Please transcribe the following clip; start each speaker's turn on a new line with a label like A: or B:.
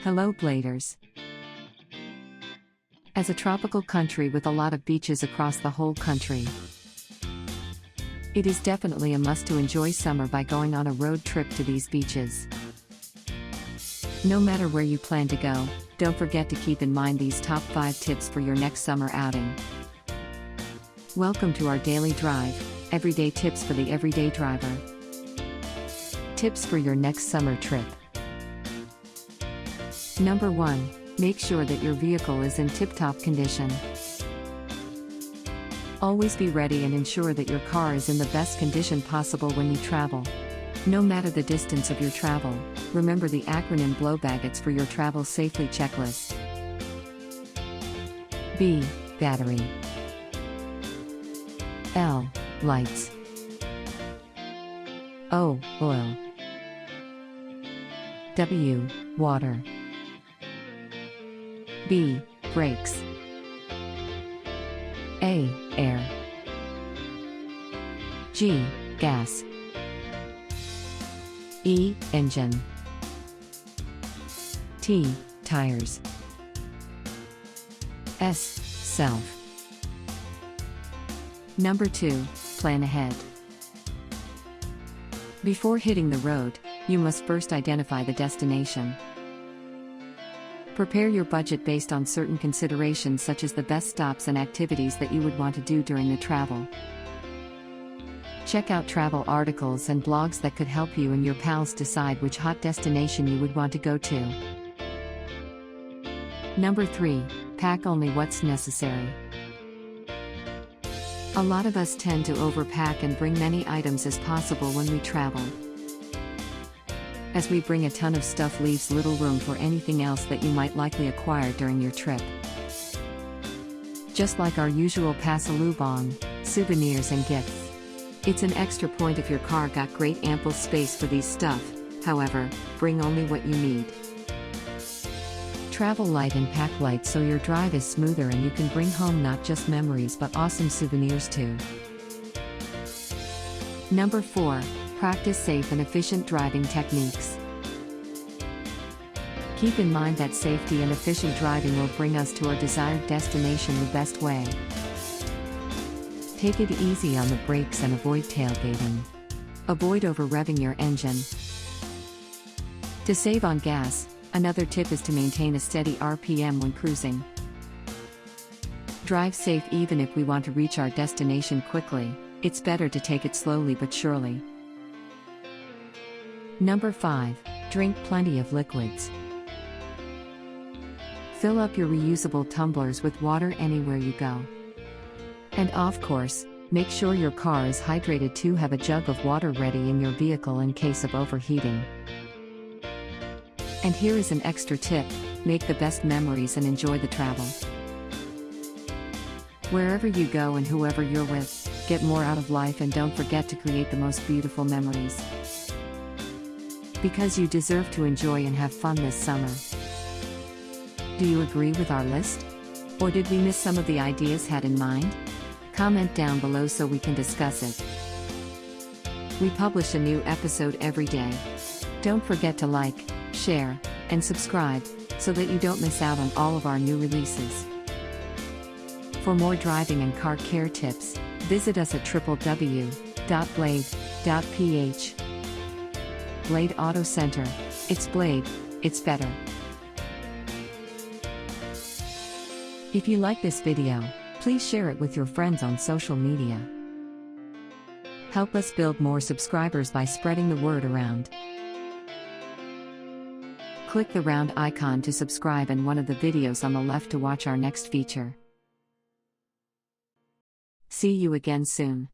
A: Hello Bladers. As a tropical country with a lot of beaches across the whole country, it is definitely a must to enjoy summer by going on a road trip to these beaches. No matter where you plan to go, don't forget to keep in mind these top 5 tips for your next summer outing. Welcome to our daily drive, everyday tips for the everyday driver. Tips for your next summer trip. Number 1. Make sure that your vehicle is in tip-top condition. Always be ready and ensure that your car is in the best condition possible when you travel. No matter the distance of your travel, remember the acronym BLOW BAGGETS for your travel safely checklist. B. Battery. L. Lights. O. Oil. W. Water. B. Brakes. A. Air. G. Gas. E. Engine. T. Tires. S. Self. Number 2. Plan ahead. Before hitting the road, you must first identify the destination. Prepare your budget based on certain considerations such as the best stops and activities that you would want to do during the travel. Check out travel articles and blogs that could help you and your pals decide which hot destination you would want to go to. Number 3. Pack only what's necessary. A lot of us tend to overpack and bring many items as possible when we travel. As we bring a ton of stuff leaves little room for anything else that you might likely acquire during your trip. Just like our usual pasalubong, souvenirs and gifts. It's an extra point if your car got great ample space for these stuff, however, bring only what you need. Travel light and pack light so your drive is smoother and you can bring home not just memories but awesome souvenirs too. Number 4. Practice safe and efficient driving techniques. Keep in mind that safety and efficient driving will bring us to our desired destination the best way. Take it easy on the brakes and avoid tailgating. Avoid over-revving your engine. To save on gas, another tip is to maintain a steady RPM when cruising. Drive safe even if we want to reach our destination quickly, it's better to take it slowly but surely. Number 5. Drink plenty of liquids. Fill up your reusable tumblers with water anywhere you go. And of course, make sure your car is hydrated too. Have a jug of water ready in your vehicle in case of overheating. And here is an extra tip: make the best memories and enjoy the travel. Wherever you go and whoever you're with, get more out of life and don't forget to create the most beautiful memories. Because you deserve to enjoy and have fun this summer. Do you agree with our list? Or did we miss some of the ideas had in mind? Comment down below so we can discuss it. We publish a new episode every day. Don't forget to like, share, and subscribe, so that you don't miss out on all of our new releases. For more driving and car care tips, visit us at www.blade.ph. Blade Auto Center. It's Blade, it's better. If you like this video, please share it with your friends on social media. Help us build more subscribers by spreading the word around. Click the round icon to subscribe and one of the videos on the left to watch our next feature. See you again soon.